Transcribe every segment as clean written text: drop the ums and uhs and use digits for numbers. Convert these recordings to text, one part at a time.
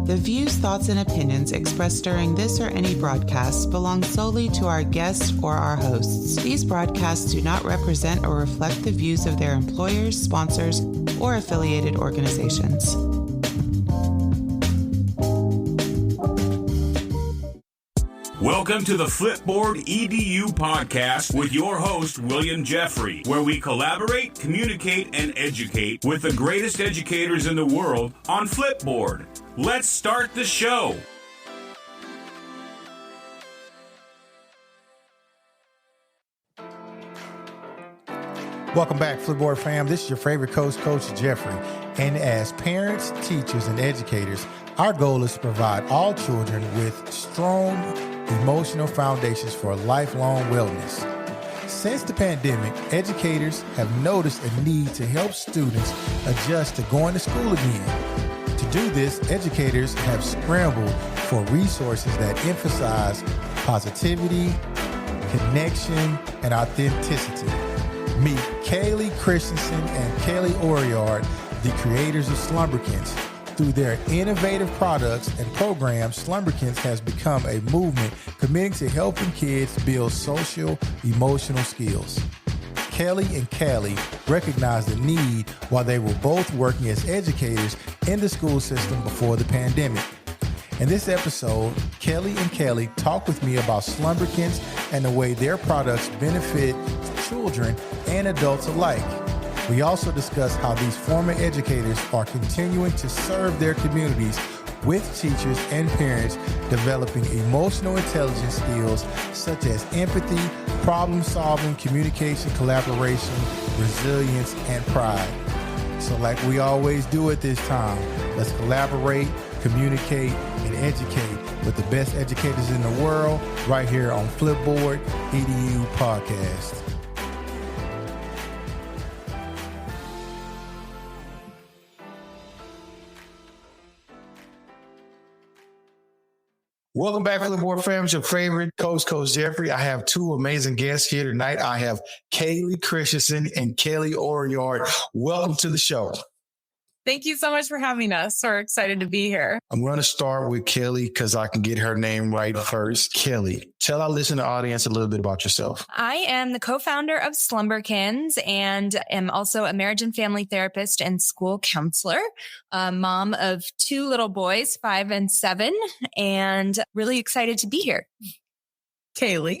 The views, thoughts, and opinions expressed during this or any broadcast belong solely to our guests or our hosts. These broadcasts do not represent or reflect the views of their employers, sponsors, or affiliated organizations. Welcome to the Flipboard EDU podcast with your host, William Jeffrey, where we collaborate, communicate, and educate with the greatest educators in the world on Flipboard. Let's start the show. Welcome back, Flipboard fam. This is your favorite Coach Jeffrey. And as parents, teachers, and educators, our goal is to provide all children with strong emotional foundations for lifelong wellness. Since the pandemic, educators have noticed a need to help students adjust to going to school again. To do this, educators have scrambled for resources that emphasize positivity, connection, and authenticity. Meet Callie, Christensen, and Callie Oriard, the creators of Slumberkins. Through their innovative products and programs, Slumberkins has become a movement committing to helping kids build social, emotional skills. Callie and Callie recognized the need while they were both working as educators in the school system before the pandemic. In this episode, Callie and Callie talk with me about Slumberkins and the way their products benefit children and adults alike. We also discuss how these former educators are continuing to serve their communities with teachers and parents, developing emotional intelligence skills such as empathy, problem solving, communication, collaboration, resilience, and pride. So like we always do at this time, let's collaborate, communicate, and educate with the best educators in the world right here on Flipboard EDU Podcast. Welcome back, Flipboard fam. It's your favorite Coach Jeffrey. I have two amazing guests here tonight. I have Callie Christensen and Callie Oriard. Welcome to the show. Thank you so much for having us. We're excited to be here. I'm going to start with Callie because I can get her name right first. Callie, tell our listening audience a little bit about yourself. I am the co-founder of Slumberkins and am also a marriage and family therapist and school counselor, mom of two little boys, 5 and 7, and really excited to be here. Callie.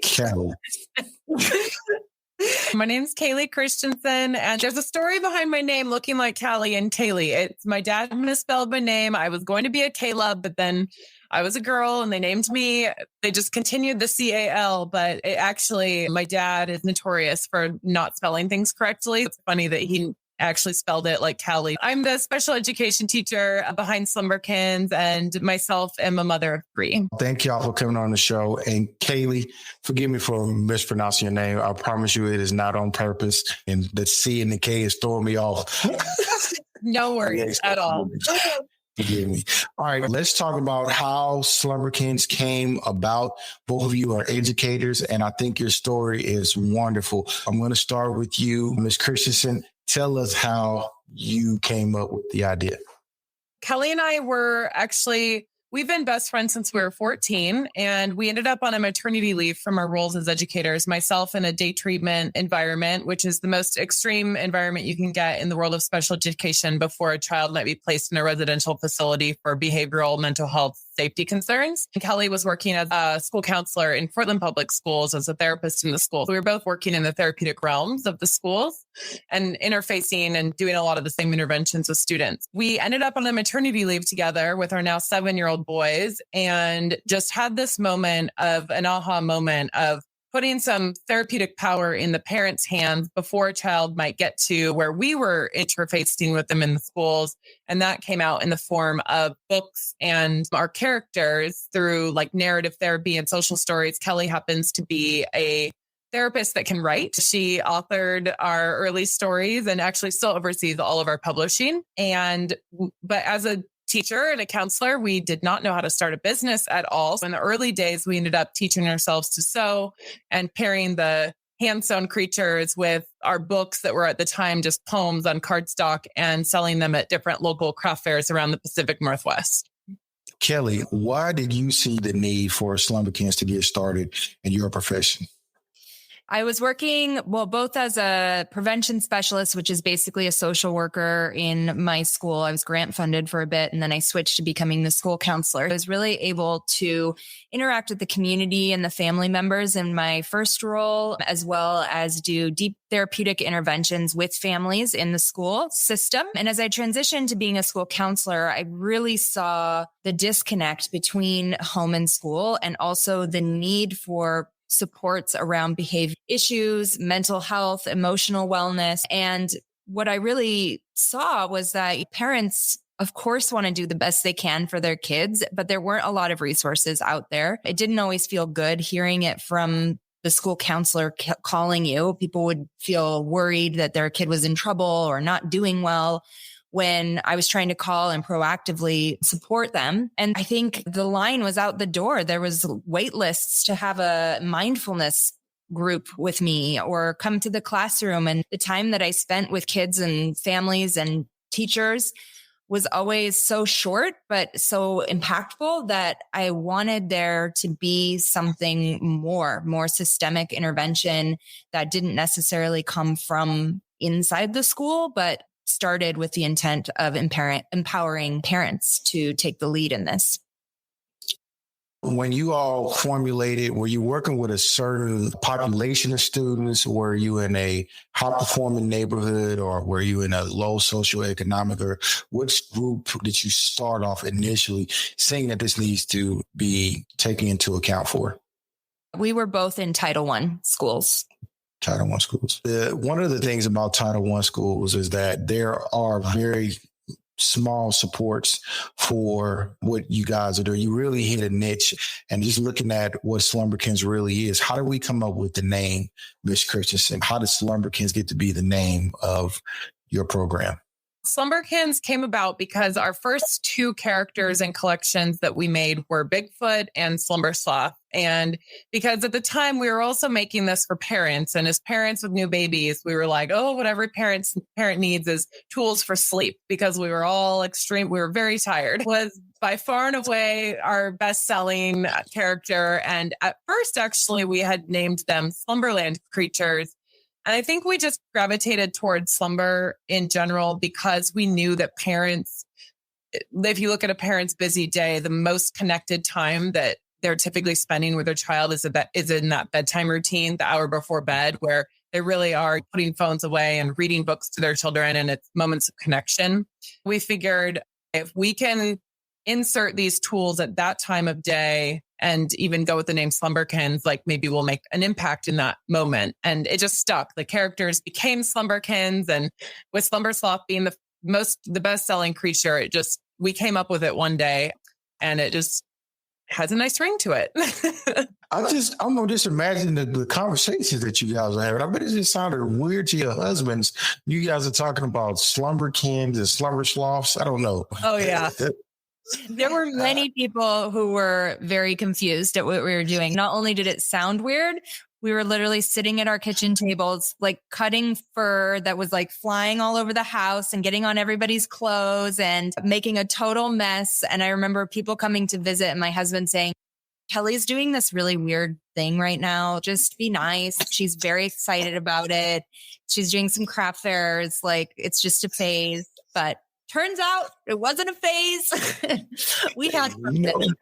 My name's Callie Christensen, and there's a story behind my name looking like Callie and Callie. It's my dad misspelled my name. I was going to be a Caleb, but then I was a girl and they named me. They just continued the CAL, but it actually, my dad is notorious for not spelling things correctly. It's funny that he actually spelled it like Callie. I'm the special education teacher behind Slumberkins and myself am a mother of 3. Thank y'all for coming on the show. And Callie, forgive me for mispronouncing your name. I promise you it is not on purpose. And the C and the K is throwing me off. No worries at all. Forgive me. All right, let's talk about how Slumberkins came about. Both of you are educators, and I think your story is wonderful. I'm going to start with you, Ms. Christensen. Tell us how you came up with the idea. Callie and I we've been best friends since we were 14, and we ended up on a maternity leave from our roles as educators, myself in a day treatment environment, which is the most extreme environment you can get in the world of special education before a child might be placed in a residential facility for behavioral mental health safety concerns. And Callie was working as a school counselor in Portland Public Schools as a therapist in the school. So we were both working in the therapeutic realms of the schools and interfacing and doing a lot of the same interventions with students. We ended up on a maternity leave together with our now 7-year-old boys and just had this moment of an aha moment of putting some therapeutic power in the parents' hands before a child might get to where we were interfacing with them in the schools. And that came out in the form of books and our characters through like narrative therapy and social stories. Callie happens to be a therapist that can write. She authored our early stories and actually still oversees all of our publishing. But as a teacher and a counselor, we did not know how to start a business at all. So in the early days, we ended up teaching ourselves to sew and pairing the hand-sewn creatures with our books that were at the time just poems on cardstock and selling them at different local craft fairs around the Pacific Northwest. Kelly, why did you see the need for Slumberkins to get started in your profession? I was working, both as a prevention specialist, which is basically a social worker in my school. I was grant funded for a bit, and then I switched to becoming the school counselor. I was really able to interact with the community and the family members in my first role, as well as do deep therapeutic interventions with families in the school system. And as I transitioned to being a school counselor, I really saw the disconnect between home and school, and also the need for supports around behavior issues, mental health, emotional wellness. And what I really saw was that parents, of course, want to do the best they can for their kids, but there weren't a lot of resources out there. It didn't always feel good hearing it from the school counselor calling you. People would feel worried that their kid was in trouble or not doing well when I was trying to call and proactively support them. And I think the line was out the door. There was wait lists to have a mindfulness group with me or come to the classroom. And the time that I spent with kids and families and teachers was always so short, but so impactful that I wanted there to be something more systemic intervention that didn't necessarily come from inside the school, but started with the intent of empowering parents to take the lead in this. When you all formulated, were you working with a certain population of students? Were you in a high-performing neighborhood, or were you in a low socioeconomic, or which group did you start off initially saying that this needs to be taken into account for? We were both in Title I schools. Title I schools. One of the things about Title I schools is that there are very small supports for what you guys are doing. You really hit a niche, and just looking at what Slumberkins really is. How did we come up with the name, Ms. Christensen? How did Slumberkins get to be the name of your program? Slumberkins came about because our first two characters and collections that we made were Bigfoot and Slumber Sloth. And because at the time we were also making this for parents, and as parents with new babies, we were like, oh, what every parent needs is tools for sleep, because we were all we were very tired. Was by far and away our best-selling character. And at first, actually, we had named them Slumberland creatures. And I think we just gravitated towards slumber in general because we knew that parents, if you look at a parent's busy day, the most connected time that they're typically spending with their child is in that bedtime routine, the hour before bed, where they really are putting phones away and reading books to their children, and it's moments of connection. We figured if we can insert these tools at that time of day and even go with the name Slumberkins, like maybe we'll make an impact in that moment. And it just stuck. The characters became Slumberkins, and with Slumber Sloth being the best-selling creature, we came up with it one day, and it just has a nice ring to it. I'm gonna just imagine the conversations that you guys are having. I bet it just sounded weird to your husbands. You guys are talking about Slumberkins and Slumber Sloths. I don't know. Oh yeah. There were many people who were very confused at what we were doing. Not only did it sound weird, we were literally sitting at our kitchen tables, like cutting fur that was like flying all over the house and getting on everybody's clothes and making a total mess. And I remember people coming to visit and my husband saying, Kelly's doing this really weird thing right now. Just be nice. She's very excited about it. She's doing some craft fairs. Like, it's just a phase. But turns out it wasn't a phase. We had something.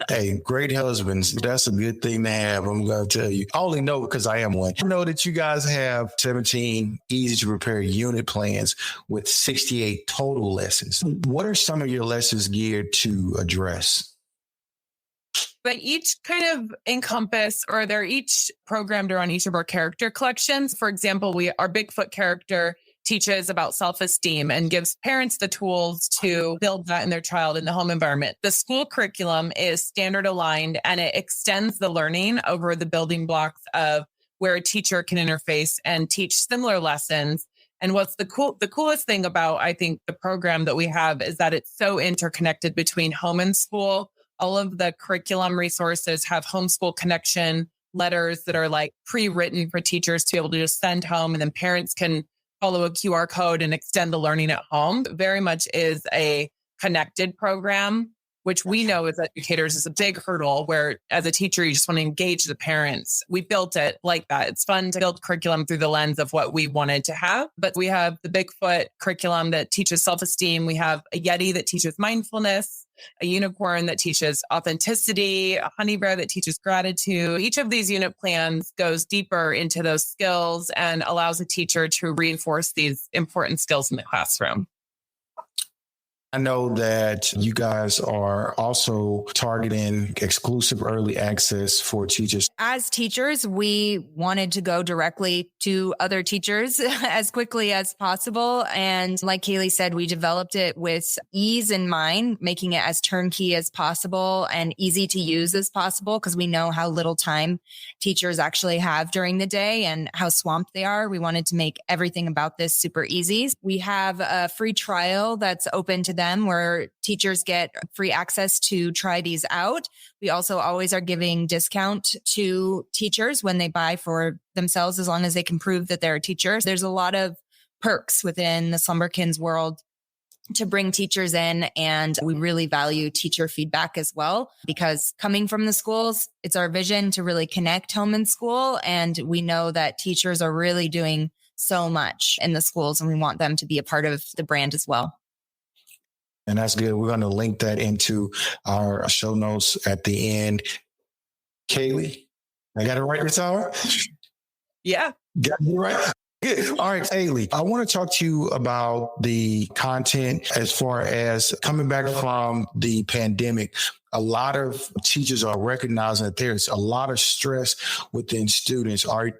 Hey, great husbands. That's a good thing to have. I'm going to tell you. I only know because I am one. I know that you guys have 17 easy to prepare unit plans with 68 total lessons. What are some of your lessons geared to address? But each kind of encompass, or they're each programmed around each of our character collections. For example, our Bigfoot character teaches about self-esteem and gives parents the tools to build that in their child in the home environment. The school curriculum is standard aligned, and it extends the learning over the building blocks of where a teacher can interface and teach similar lessons. And what's the coolest thing about, I think, the program that we have is that it's so interconnected between home and school. All of the curriculum resources have homeschool connection letters that are like pre-written for teachers to be able to just send home, and then parents can follow a QR code and extend the learning at home. It very much is a connected program. which we know as educators is a big hurdle where as a teacher, you just want to engage the parents. We built it like that. It's fun to build curriculum through the lens of what we wanted to have. But we have the Bigfoot curriculum that teaches self-esteem. We have a Yeti that teaches mindfulness, a unicorn that teaches authenticity, a honey bear that teaches gratitude. Each of these unit plans goes deeper into those skills and allows a teacher to reinforce these important skills in the classroom. I know that you guys are also targeting exclusive early access for teachers. As teachers, we wanted to go directly to other teachers as quickly as possible. And like Callie said, we developed it with ease in mind, making it as turnkey as possible and easy to use as possible, because we know how little time teachers actually have during the day and how swamped they are. We wanted to make everything about this super easy. We have a free trial that's open to them where teachers get free access to try these out. We also always are giving discount to teachers when they buy for themselves, as long as they can prove that they're a teacher. There's a lot of perks within the Slumberkins world to bring teachers in. And we really value teacher feedback as well, because coming from the schools, it's our vision to really connect home and school. And we know that teachers are really doing so much in the schools, and we want them to be a part of the brand as well. And that's good. We're going to link that into our show notes at the end. Callie, I got it right this hour? Yeah. Got it right? Good. All right, Callie, I want to talk to you about the content as far as coming back from the pandemic. A lot of teachers are recognizing that there's a lot of stress within students. Are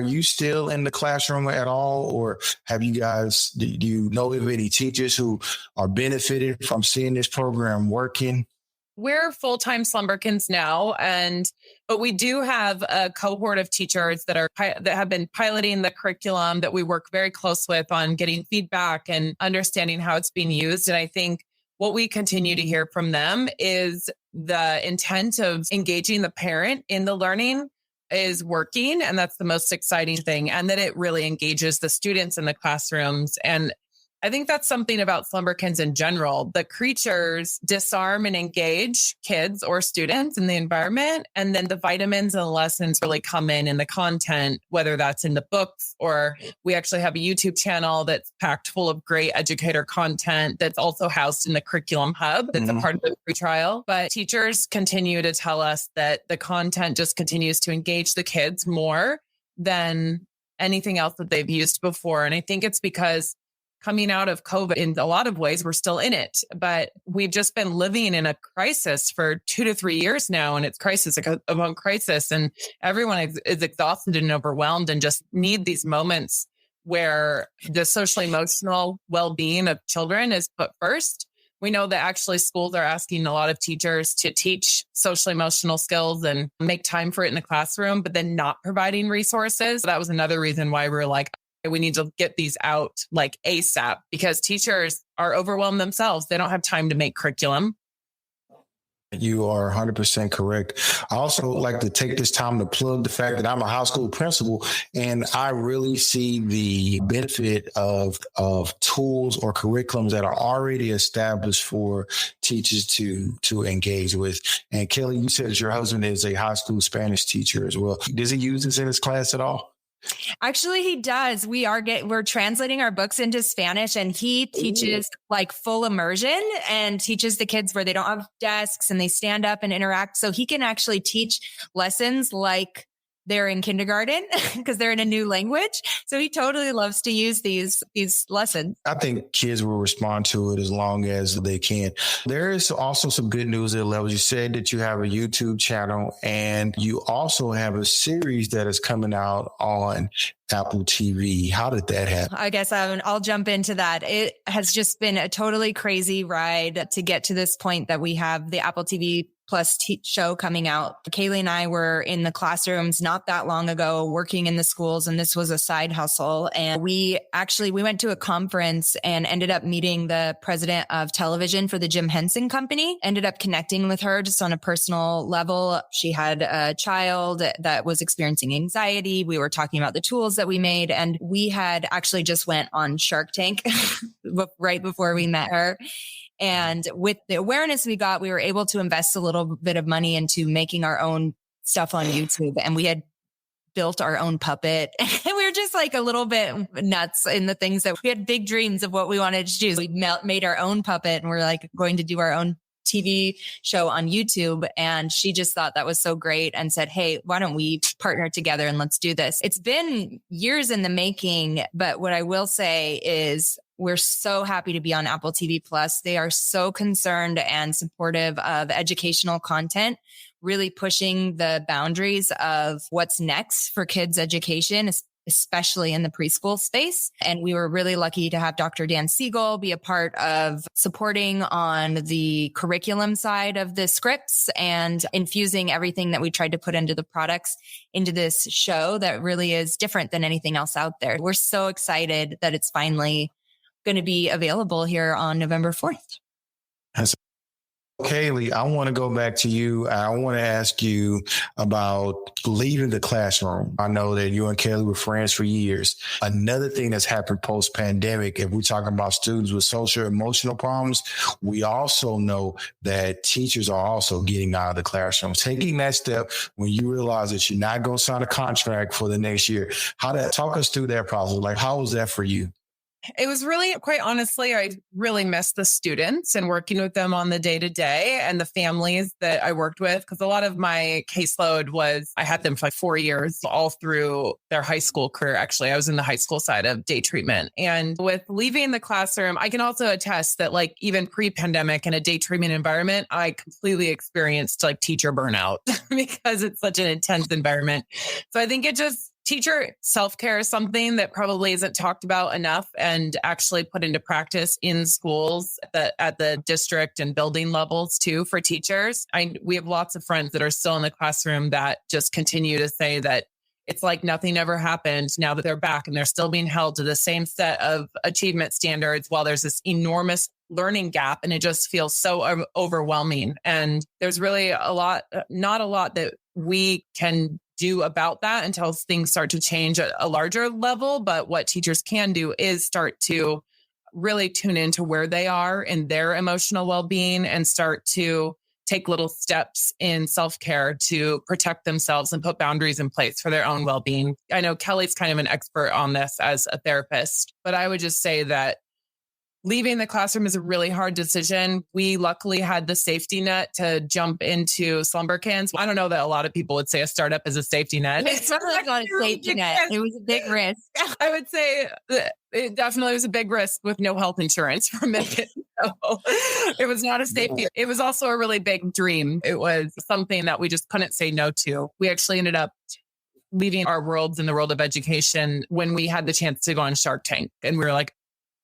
you still in the classroom at all? Or have you guys, do you know of any teachers who are benefiting from seeing this program working? We're full-time Slumberkins now, but we do have a cohort of teachers that have been piloting the curriculum that we work very close with on getting feedback and understanding how it's being used. And I think what we continue to hear from them is the intent of engaging the parent in the learning is working. And that's the most exciting thing. And that it really engages the students in the classrooms. And I think that's something about Slumberkins in general. The creatures disarm and engage kids or students in the environment. And then the vitamins and the lessons really come in the content, whether that's in the books or we actually have a YouTube channel that's packed full of great educator content that's also housed in the curriculum hub. That's a part of the free trial. But teachers continue to tell us that the content just continues to engage the kids more than anything else that they've used before. And I think it's because coming out of COVID, in a lot of ways, we're still in it, but we've just been living in a crisis for 2 to 3 years now. And it's crisis upon crisis. And everyone is exhausted and overwhelmed and just need these moments where the social emotional well-being of children is put first. We know that actually schools are asking a lot of teachers to teach social emotional skills and make time for it in the classroom, but then not providing resources. That was another reason why we're like, we need to get these out like ASAP, because teachers are overwhelmed themselves. They don't have time to make curriculum. You are 100% correct. I also like to take this time to plug the fact that I'm a high school principal, and I really see the benefit of tools or curriculums that are already established for teachers to engage with. And Callie, you said that your husband is a high school Spanish teacher as well. Does he use this in his class at all? Actually, he does. We're translating our books into Spanish, and he teaches like full immersion and teaches the kids where they don't have desks and they stand up and interact. So he can actually teach lessons like they're in kindergarten because they're in a new language. So he totally loves to use these lessons. I think kids will respond to it as long as they can. There is also some good news at levels. You said that you have a YouTube channel and you also have a series that is coming out on Apple TV. How did that happen? I guess I'll jump into that. It has just been a totally crazy ride to get to this point that we have the Apple TV Plus show coming out. Callie and I were in the classrooms not that long ago working in the schools, and this was a side hustle. And we went to a conference and ended up meeting the president of television for the Jim Henson Company, ended up connecting with her just on a personal level. She had a child that was experiencing anxiety. We were talking about the tools that we made, and we had actually just went on Shark Tank right before we met her. And with the awareness we got, we were able to invest a little bit of money into making our own stuff on YouTube. And we had built our own puppet. And we were just like a little bit nuts in the things that we had big dreams of what we wanted to do. So we made our own puppet and we're like going to do our own TV show on YouTube. And she just thought that was so great and said, hey, why don't we partner together and let's do this? It's been years in the making, but what I will say is we're so happy to be on Apple TV Plus. They are so concerned and supportive of educational content, really pushing the boundaries of what's next for kids' education, especially in the preschool space. And we were really lucky to have Dr. Dan Siegel be a part of supporting on the curriculum side of the scripts and infusing everything that we tried to put into the products into this show that really is different than anything else out there. We're so excited that it's finally going to be available here on November 4th. Callie, I want to go back to you. I want to ask you about leaving the classroom. I know that you and Callie were friends for years. Another thing that's happened post-pandemic, if we're talking about students with social emotional problems, we also know that teachers are also getting out of the classroom. Taking that step when you realize that you're not going to sign a contract for the next year. Talk us through that process. Like, how was that for you? It was really, quite honestly, I really missed the students and working with them on the day to day and the families that I worked with. Because a lot of my caseload was, I had them for like 4 years, all through their high school career. Actually, I was in the high school side of day treatment. And with leaving the classroom, I can also attest that like even pre-pandemic in a day treatment environment, I completely experienced like teacher burnout because it's such an intense environment. So I think teacher self-care is something that probably isn't talked about enough and actually put into practice in schools at the district and building levels too for teachers. We have lots of friends that are still in the classroom that just continue to say that it's like nothing ever happened now that they're back and they're still being held to the same set of achievement standards while there's this enormous learning gap and it just feels so overwhelming. And there's really not a lot that we can do about that until things start to change at a larger level. But what teachers can do is start to really tune into where they are in their emotional well-being and start to take little steps in self-care to protect themselves and put boundaries in place for their own well-being. I know Kelly's kind of an expert on this as a therapist, but I would just say that leaving the classroom is a really hard decision. We luckily had the safety net to jump into Slumberkins. I don't know that a lot of people would say a startup is a safety net. It's not a safety net. It was a big risk. I would say it definitely was a big risk with no health insurance for a minute. So it was not a safety. It was also a really big dream. It was something that we just couldn't say no to. We actually ended up leaving our worlds in the world of education when we had the chance to go on Shark Tank. And we were like,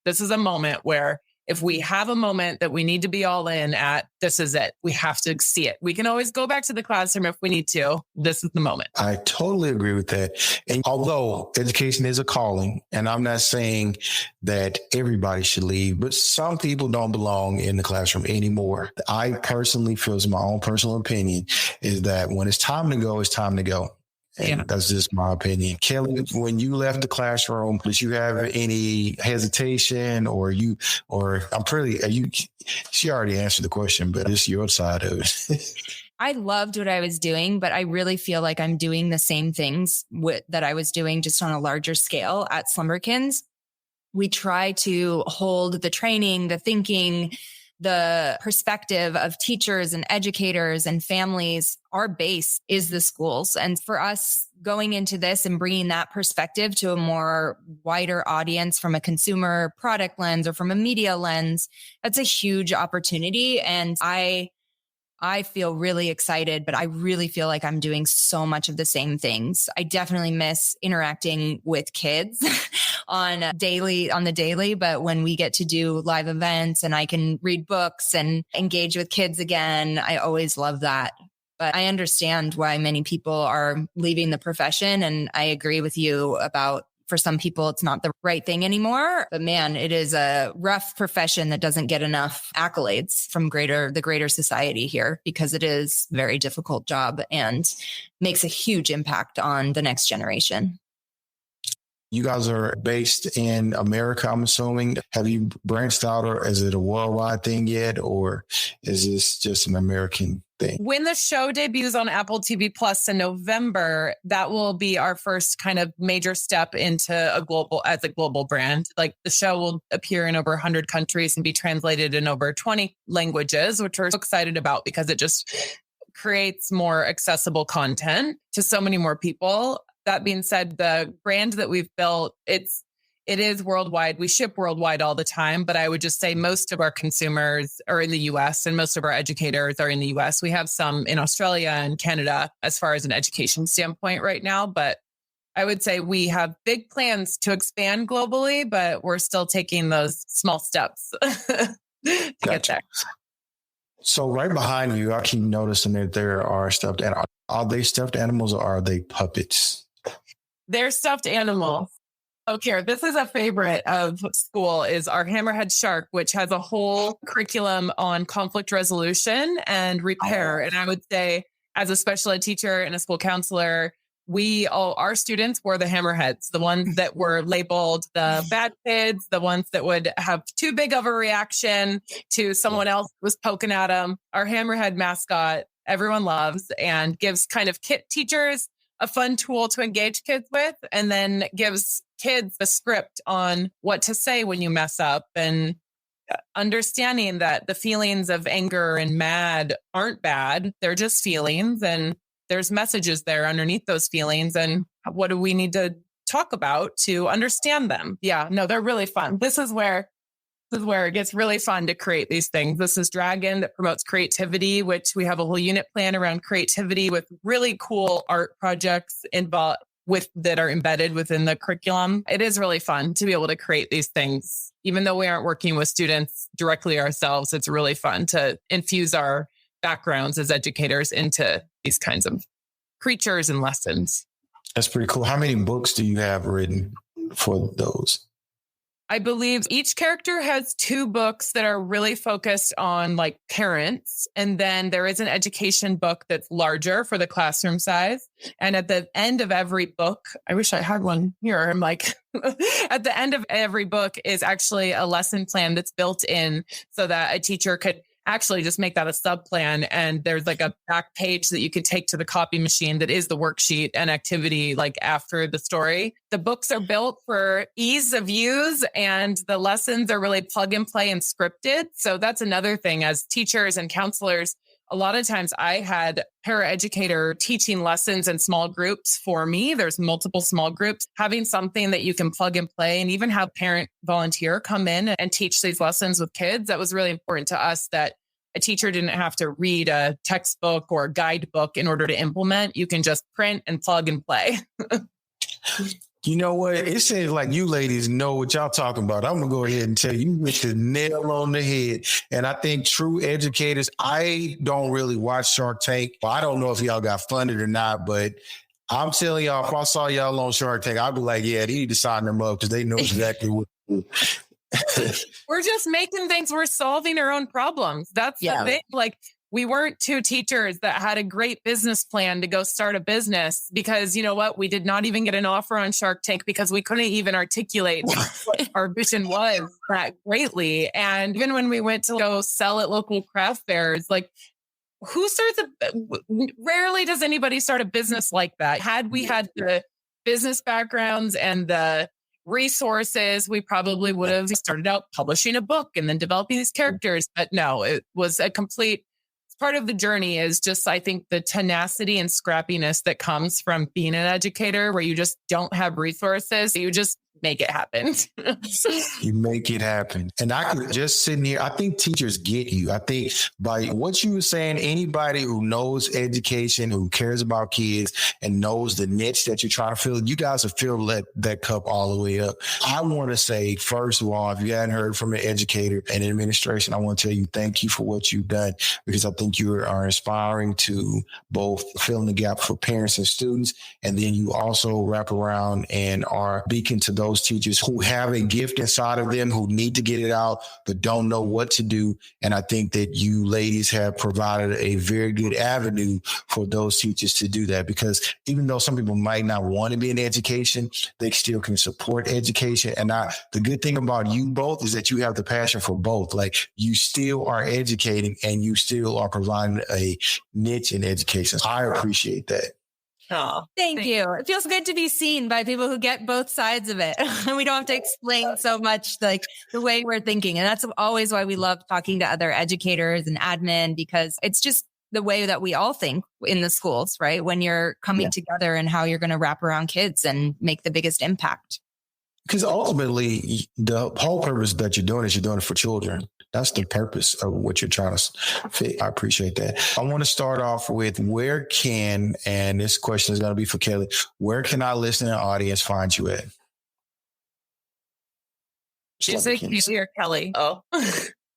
this is a moment where if we have a moment that we need to be all in at, this is it. We have to see it. We can always go back to the classroom if we need to. This is the moment. I totally agree with that. And although education is a calling, and I'm not saying that everybody should leave, but some people don't belong in the classroom anymore. I personally feel, as my own personal opinion, is that when it's time to go, it's time to go. And that's just my opinion. Callie, when you left the classroom, did you have any hesitation she already answered the question, but it's your side of it. I loved what I was doing, but I really feel like I'm doing the same things that I was doing just on a larger scale at Slumberkins. We try to hold the training, the thinking, the perspective of teachers and educators and families. Our base is the schools. And for us going into this and bringing that perspective to a more wider audience from a consumer product lens or from a media lens, that's a huge opportunity. And I feel really excited, but I really feel like I'm doing so much of the same things. I definitely miss interacting with kids on the daily, but when we get to do live events and I can read books and engage with kids again, I always love that. But I understand why many people are leaving the profession. And I agree with you about, for some people, it's not the right thing anymore. But man, it is a rough profession that doesn't get enough accolades from the greater society here, because it is a very difficult job and makes a huge impact on the next generation. You guys are based in America, I'm assuming. Have you branched out, or is it a worldwide thing yet, or is this just an American thing? When the show debuts on Apple TV Plus in November, that will be our first kind of major step into a global brand. Like, the show will appear in over 100 countries and be translated in over 20 languages, which we're so excited about because it just creates more accessible content to so many more people. That being said, the brand that we've built, it is worldwide. We ship worldwide all the time, but I would just say most of our consumers are in the US and most of our educators are in the US. We have some in Australia and Canada as far as an education standpoint right now, but I would say we have big plans to expand globally, but we're still taking those small steps to get there. So right behind you, I keep noticing that there are stuffed animals. Are they stuffed animals or are they puppets? They're stuffed animals. Okay, this is a favorite of school, is our Hammerhead Shark, which has a whole curriculum on conflict resolution and repair. And I would say, as a special ed teacher and a school counselor, our students were the hammerheads, the ones that were labeled the bad kids, the ones that would have too big of a reaction to someone else was poking at them. Our hammerhead mascot, everyone loves, and gives kind of teachers a fun tool to engage kids with, and then gives kids a script on what to say when you mess up, and understanding that the feelings of anger and mad aren't bad. They're just feelings, and there's messages there underneath those feelings. And what do we need to talk about to understand them? Yeah, no, they're really fun. This is where it gets really fun to create these things. This is Dragon, that promotes creativity, which we have a whole unit plan around creativity with really cool art projects involved that are embedded within the curriculum. It is really fun to be able to create these things. Even though we aren't working with students directly ourselves, it's really fun to infuse our backgrounds as educators into these kinds of creatures and lessons. That's pretty cool. How many books do you have written for those? I believe each character has 2 books that are really focused on like parents. And then there is an education book that's larger for the classroom size. And at the end of every book, I wish I had one here. I'm like, at the end of every book is actually a lesson plan that's built in so that a teacher could actually just make that a sub plan. And there's like a back page that you could take to the copy machine that is the worksheet and activity like after the story. The books are built for ease of use, and the lessons are really plug and play and scripted. So that's another thing. As teachers and counselors, a lot of times I had paraeducator teaching lessons in small groups for me. There's multiple small groups. Having something that you can plug and play and even have parent volunteer come in and teach these lessons with kids. That was really important to us, that a teacher didn't have to read a textbook or a guidebook in order to implement. You can just print and plug and play. You know what? It seems like you ladies know what y'all talking about. I'm going to go ahead and tell you, you hit the nail on the head. And I think true educators, I don't really watch Shark Tank. Well, I don't know if y'all got funded or not, but I'm telling y'all, if I saw y'all on Shark Tank, I'd be like, yeah, they need to sign them up because they know exactly what to do. We're just making things. We're solving our own problems. That's the thing. Like, we weren't 2 teachers that had a great business plan to go start a business because, you know what? We did not even get an offer on Shark Tank because we couldn't even articulate what our vision was that greatly. And even when we went to go sell at local craft fairs, like, rarely does anybody start a business like that. Had we had the business backgrounds and the resources, we probably would have started out publishing a book and then developing these characters. But no, it was a complete part of the journey is just, I think, the tenacity and scrappiness that comes from being an educator where you just don't have resources. You just make it happen. You make it happen. And I could just sit here. I think teachers get you. I think by what you were saying, anybody who knows education, who cares about kids and knows the niche that you're trying to fill, you guys have filled that cup all the way up. I want to say, first of all, if you hadn't heard from an educator and administration, I want to tell you thank you for what you've done, because I think you are inspiring to both fill in the gap for parents and students. And then you also wrap around and are beacon to those those teachers who have a gift inside of them, who need to get it out, but don't know what to do. And I think that you ladies have provided a very good avenue for those teachers to do that, because even though some people might not want to be in education, they still can support education. And the good thing about you both is that you have the passion for both. Like, you still are educating and you still are providing a niche in education. I appreciate that. Oh, thank you. It feels good to be seen by people who get both sides of it. We don't have to explain so much like the way we're thinking. And that's always why we love talking to other educators and admin, because it's just the way that we all think in the schools, right? When you're coming together and how you're going to wrap around kids and make the biggest impact. Because ultimately, the whole purpose that you're doing it for children. That's the purpose of what you're trying to fit. I appreciate that. I want to start off with and this question is going to be for Kelly, where can our listening audience find you at? Did you say Kelly or Kelly? Oh.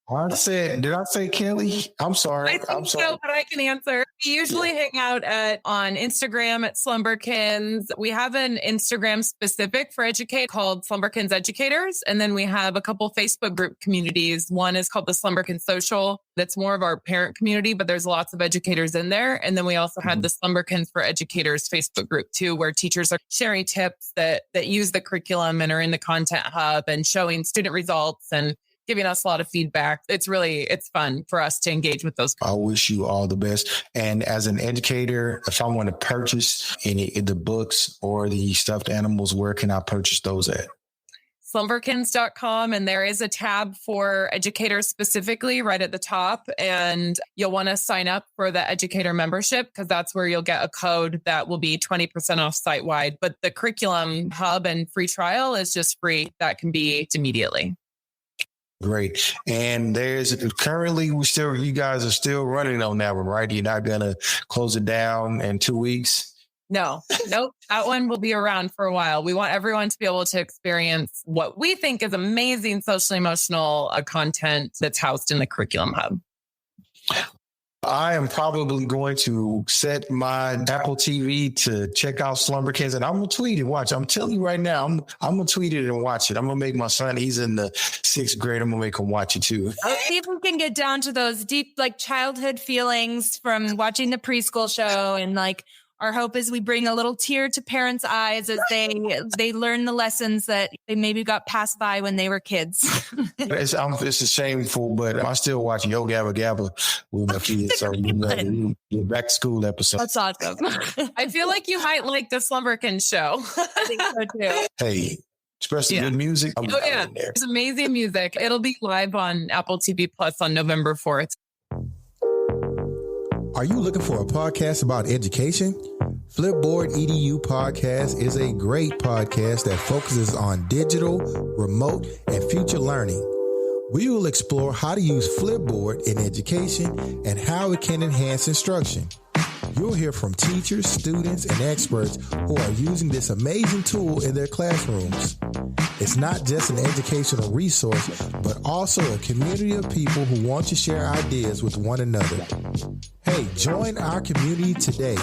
Did I say Kelly? I'm sorry. I'm sorry. So, but I can answer. We usually hang out on Instagram at Slumberkins. We have an Instagram specific for educate called Slumberkins Educators. And then we have a couple Facebook group communities. One is called the Slumberkins Social. That's more of our parent community, but there's lots of educators in there. And then we also had the Slumberkins for Educators Facebook group too, where teachers are sharing tips that use the curriculum and are in the content hub and showing student results and giving us a lot of feedback. It's fun for us to engage with those. I wish you all the best. And as an educator, if I want to purchase any of the books or the stuffed animals, where can I purchase those at? Slumberkins.com. And there is a tab for educators specifically right at the top. And you'll want to sign up for the educator membership, because that's where you'll get a code that will be 20% off site-wide. But the curriculum hub and free trial is just free. That can be immediately. Great. And there's currently you guys are still running on that one, right? You're not going to close it down in 2 weeks? Nope. That one will be around for a while. We want everyone to be able to experience what we think is amazing socially emotional content that's housed in the curriculum hub. I am probably going to set my Apple TV to check out Slumberkins, and I'm going to tweet it. Watch. I'm telling you right now, I'm going to tweet it and watch it. I'm going to make my son, he's in the 6th grade. I'm going to make him watch it too. See if we can get down to those deep, like, childhood feelings from watching the preschool show. And like, our hope is we bring a little tear to parents' eyes as they learn the lessons that they maybe got passed by when they were kids. It's shameful, but I still watch Yo Gabba Gabba with my kids. So the back to school episode. That's awesome. I feel like you might like the Slumberkins show. I think so too. Hey, especially good music. There's amazing music. It'll be live on Apple TV Plus on November 4th. Are you looking for a podcast about education? Flipboard EDU Podcast is a great podcast that focuses on digital, remote, and future learning. We will explore how to use Flipboard in education and how it can enhance instruction. You'll hear from teachers, students, and experts who are using this amazing tool in their classrooms. It's not just an educational resource, but also a community of people who want to share ideas with one another. Hey, join our community today.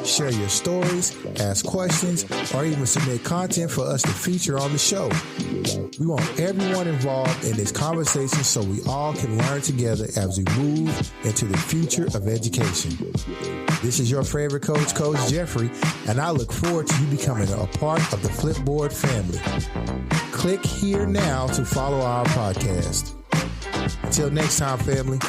Share your stories, ask questions, or even submit content for us to feature on the show. We want everyone involved in this conversation so we all can learn together as we move into the future of education. This is your favorite coach, Coach Jeffrey, and I look forward to you becoming a part of the Flipboard family. Click here now to follow our podcast. Until next time, family.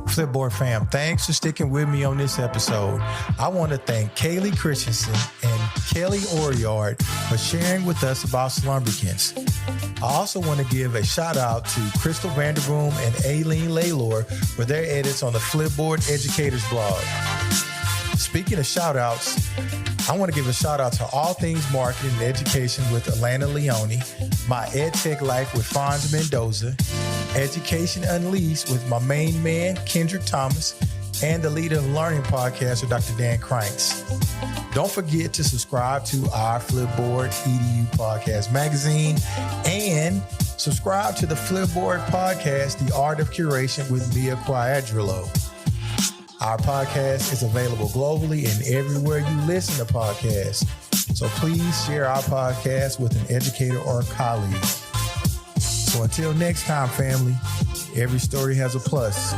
Flipboard fam, thanks for sticking with me on this episode. I want to thank Callie Christensen and Callie Oriard for sharing with us about Slumberkins. I also want to give a shout out to Crystal Vanderboom and Aileen Laylor for their edits on the Flipboard Educators blog. Speaking of shout outs, I want to give a shout out to All Things Marketing and Education with Alana Leone, My EdTech Life with Fonz Mendoza, Education Unleashed with my main man, Kendrick Thomas, and the Leader of Learning podcast with Dr. Dan Cranks. Don't forget to subscribe to our Flipboard EDU podcast magazine and subscribe to the Flipboard podcast, The Art of Curation with Mia Quadrillo. Our podcast is available globally and everywhere you listen to podcasts. So please share our podcast with an educator or a colleague. So until next time, family, every story has a plus.